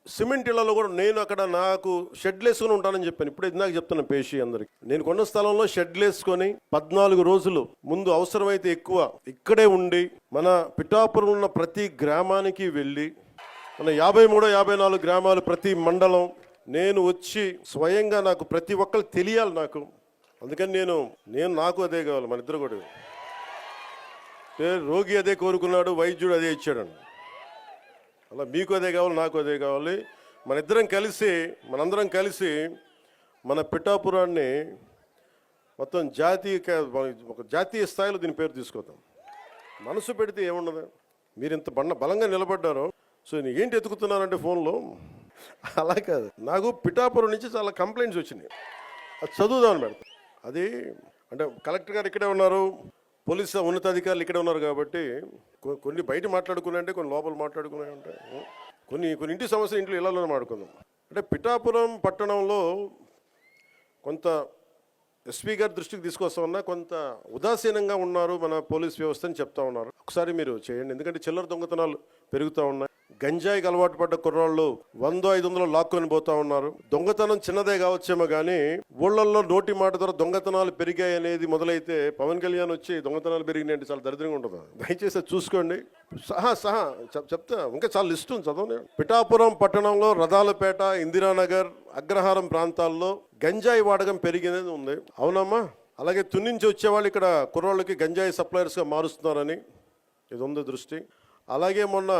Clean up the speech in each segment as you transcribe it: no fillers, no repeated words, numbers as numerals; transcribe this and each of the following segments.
Cement ఇళ్లలో కూడా నేను అక్కడ నాకు షెడ్లు వేసుకొని ఉంటానని చెప్పాను. ఇప్పుడు ఇందాక చెప్తున్నాను పేషి అందరికి, నేను కొన్న స్థలంలో షెడ్లు వేసుకొని 14 రోజులు ముందు అవసరమైతే ఎక్కువ ఇక్కడే ఉండి మన పిఠాపురం ఉన్న ప్రతి గ్రామానికి వెళ్ళి మన 53, 54 గ్రామాలు ప్రతి మండలం నేను వచ్చి స్వయంగా నాకు ప్రతి ఒక్కరు తెలియాలి నాకు. అందుకని నేను నాకు అదే కావాలి, మన ఇద్దరు కూడా. రోగి అదే కోరుకున్నాడు, వైద్యుడు అదే ఇచ్చాడు. అలా మీకు అదే కావాలి, నాకు అదే కావాలి. మనందరం కలిసి మన పిఠాపురాన్ని మొత్తం ఒక జాతీయ స్థాయిలో దీని పేరు తీసుకొద్దాం. మనసు పెడితే ఏముండదు. మీరు ఇంత బలంగా నిలబడ్డారో, సో ఏంటి ఎత్తుకుతున్నారంటే ఫోన్లో, అలా కాదు. నాకు పిఠాపురం నుంచి చాలా కంప్లైంట్స్ వచ్చినాయి, అది చదువుదామని పెడతాం. అది అంటే కలెక్టర్ గారు ఇక్కడే ఉన్నారు, పోలీసు ఉన్నతాధికారులు ఇక్కడే ఉన్నారు కాబట్టి కొన్ని బయట మాట్లాడుకునే అంటే కొన్ని లోపల మాట్లాడుకునే ఉంటాయి. కొన్ని ఇంటి సమస్య ఇంట్లో ఇళ్లలోనే మాట్లాడుకుందాం. అంటే పిఠాపురం పట్టణంలో కొంత ఎస్పీ గారి దృష్టికి తీసుకొస్తామన్నా కొంత ఉదాసీనంగా ఉన్నారు మన పోలీస్ వ్యవస్థ అని చెప్తా ఉన్నారు. ఒకసారి మీరు చేయండి, ఎందుకంటే చిల్లర దొంగతనాలు పెరుగుతూ ఉన్నాయి. గంజాయికి అలవాటు పడ్డ కుర్రాళ్ళు 100-500 లాక్కొని పోతా ఉన్నారు. దొంగతనం చిన్నదే కావచ్చేమో కానీ ఊళ్ళల్లో నోటి మాట ద్వారా దొంగతనాలు పెరిగాయి అనేది మొదలైతే పవన్ కళ్యాణ్ వచ్చి దొంగతనాలు పెరిగినాయంటే చాలా దరిద్రంగా ఉంటుంది. దయచేసి చూసుకోండి. చెప్తా, ఇంకా చాలా లిస్ట్ ఉంది, చదవండి. పిఠాపురం పట్టణంలో రథాలపేట, ఇందిరానగర్, అగ్రహారం ప్రాంతాల్లో గంజాయి వాడకం పెరిగినది ఉంది. అవునమ్మా? అలాగే తున్నించి వచ్చేవాళ్ళు ఇక్కడ కుర్రాళ్ళకి గంజాయి సప్లయర్స్గా మారుస్తున్నారని ఇది ఉంది దృష్టి. అలాగే మొన్న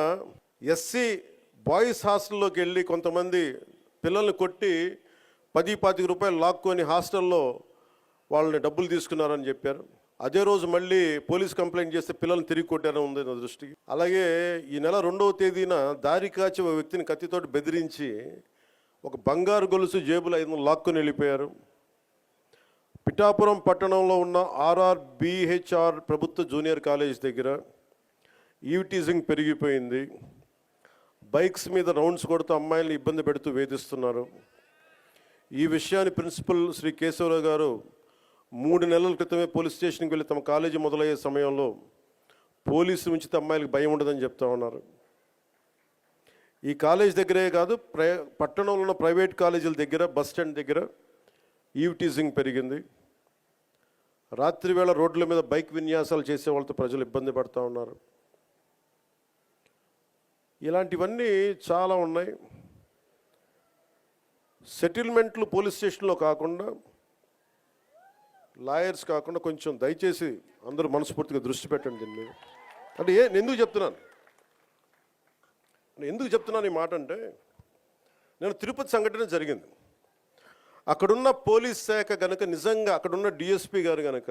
ఎస్సీ బాయ్స్ హాస్టల్లోకి వెళ్ళి కొంతమంది పిల్లల్ని కొట్టి 10-25 రూపాయలు లాక్కొని హాస్టల్లో వాళ్ళని డబ్బులు తీసుకున్నారని చెప్పారు. అదే రోజు మళ్ళీ పోలీస్ కంప్లైంట్ చేస్తే పిల్లల్ని తిరిగి కొట్టారని ఉంది నా దృష్టికి. అలాగే ఈ నెల 2వ తేదీన దారి కాచి ఒక వ్యక్తిని కత్తితోటి బెదిరించి ఒక బంగారు గొలుసు జేబులు 500 లాక్కొని వెళ్ళిపోయారు. పిఠాపురం పట్టణంలో ఉన్న RRBHR ప్రభుత్వ జూనియర్ కాలేజ్ దగ్గర ఈవ్టీజింగ్ పెరిగిపోయింది. బైక్స్ మీద రౌండ్స్ కొడుతూ అమ్మాయిల్ని ఇబ్బంది పెడుతూ వేధిస్తున్నారు. ఈ విషయాన్ని ప్రిన్సిపల్ శ్రీ కేశవరావు గారు 3 నెలల క్రితమే పోలీస్ స్టేషన్కి వెళ్ళి తమ కాలేజీ మొదలయ్యే సమయంలో పోలీసు ఉంచితే అమ్మాయిలకు భయం ఉండదని చెప్తా ఉన్నారు. ఈ కాలేజ్ దగ్గరే కాదు, పట్టణంలో ఉన్న ప్రైవేట్ కాలేజీల దగ్గర, బస్ స్టాండ్ దగ్గర ఈవ్టీజింగ్ పెరిగింది. రాత్రి వేళ రోడ్ల మీద బైక్ విన్యాసాలు చేసే వాళ్ళతో ప్రజలు ఇబ్బంది పడుతూ ఉన్నారు. ఇలాంటివన్నీ చాలా ఉన్నాయి. సెటిల్మెంట్లు పోలీస్ స్టేషన్లో కాకుండా, లాయర్స్ కాకుండా కొంచెం దయచేసి అందరూ మనస్ఫూర్తిగా దృష్టి పెట్టండి దీని మీద. అంటే ఎందుకు చెప్తున్నాను ఈ మాట అంటే, నేను తిరుపతి సంఘటన జరిగింది. అక్కడున్న పోలీస్ శాఖ కనుక నిజంగా అక్కడున్న డిఎస్పీ గారు కనుక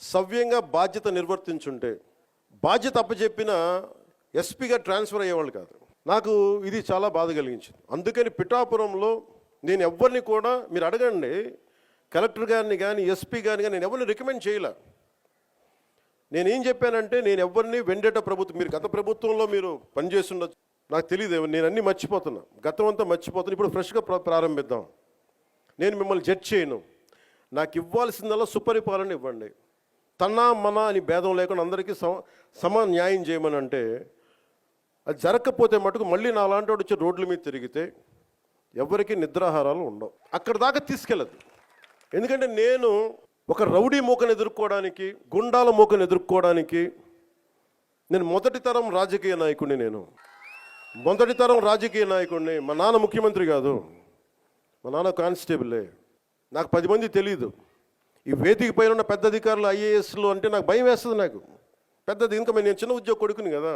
సవ్యంగా బాధ్యత నిర్వర్తించుంటే, బాధ్యత అప్పచెప్పిన ఎస్పీగా ట్రాన్స్ఫర్ అయ్యేవాళ్ళు కాదు. నాకు ఇది చాలా బాధ కలిగించింది. అందుకని పిఠాపురంలో నేను ఎవరిని కూడా, మీరు అడగండి కలెక్టర్ గారిని కానీ ఎస్పీ గారిని కానీ, నేను ఎవరిని రికమెండ్ చేయలే. నేనేం చెప్పానంటే, నేను ఎవరిని వెండేట ప్రభుత్వం, మీరు గత ప్రభుత్వంలో మీరు పనిచేస్తుండొచ్చు, నాకు తెలియదు, నేను అన్నీ మర్చిపోతున్నా, గతం అంతా మర్చిపోతున్నా. ఇప్పుడు ఫ్రెష్గా ప్రారంభిద్దాం. నేను మిమ్మల్ని జడ్జ్ చేయను. నాకు ఇవ్వాల్సిందల్లా సుపరిపాలన ఇవ్వండి. తన్నా మన అని భేదం లేకుండా అందరికీ సమ న్యాయం చేయమని అంటే, అది జరగకపోతే మటుకు మళ్ళీ నా లాంటి వాడు వచ్చి రోడ్ల మీద తిరిగితే ఎవరికి నిద్రాహారాలు ఉండవు. అక్కడ దాకా తీసుకెళ్ళదు. ఎందుకంటే నేను ఒక రౌడీ మూకను ఎదుర్కోవడానికి, గుండాల మూకను ఎదుర్కోవడానికి నేను మొదటి తరం రాజకీయ నాయకుడిని. మా నాన్న ముఖ్యమంత్రి కాదు, మా నాన్న కానిస్టేబులే. నాకు 10 మంది తెలీదు. ఈ వేదిక పైన ఉన్న పెద్ద అధికారులు, IASలు అంటే నాకు భయం వేస్తుంది. నాకు పెద్దది, ఇంకా నేను చిన్న ఉద్యోగ కొడుకుని కదా.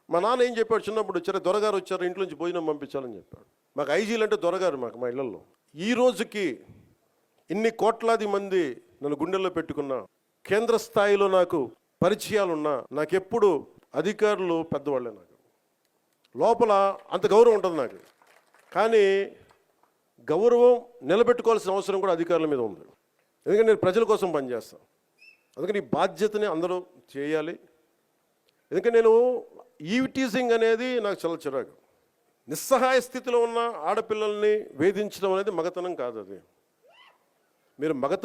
మా నాన్న ఏం చెప్పాడు, చిన్నప్పుడు వచ్చారు, దొరగారు వచ్చారు, ఇంట్లో నుంచి భోజనం పంపించాలని చెప్పాడు. మాకు ఐజీలు అంటే దొరగారు మా ఇళ్లలో. ఈ రోజుకి ఇన్ని కోట్లాది మంది నన్ను గుండెల్లో పెట్టుకున్నా, కేంద్ర స్థాయిలో నాకు పరిచయాలున్నా, నాకెప్పుడు అధికారులు పెద్దవాళ్ళే. నాకు లోపల అంత గౌరవం ఉంటుంది నాకు. కానీ గౌరవం నిలబెట్టుకోవాల్సిన అవసరం కూడా అధికారుల మీద ఉంది. ఎందుకంటే నేను ప్రజల కోసం పనిచేస్తాను. అందుకని ఈ బాధ్యతని అందరూ చేయాలి. ఎందుకంటే నేను ఈవ్టీజింగ్ అనేది నాకు చాలా చిరాకు. నిస్సహాయ స్థితిలో ఉన్న ఆడపిల్లల్ని వేధించడం అనేది మగతనం కాదు. అది మీరు మగతనం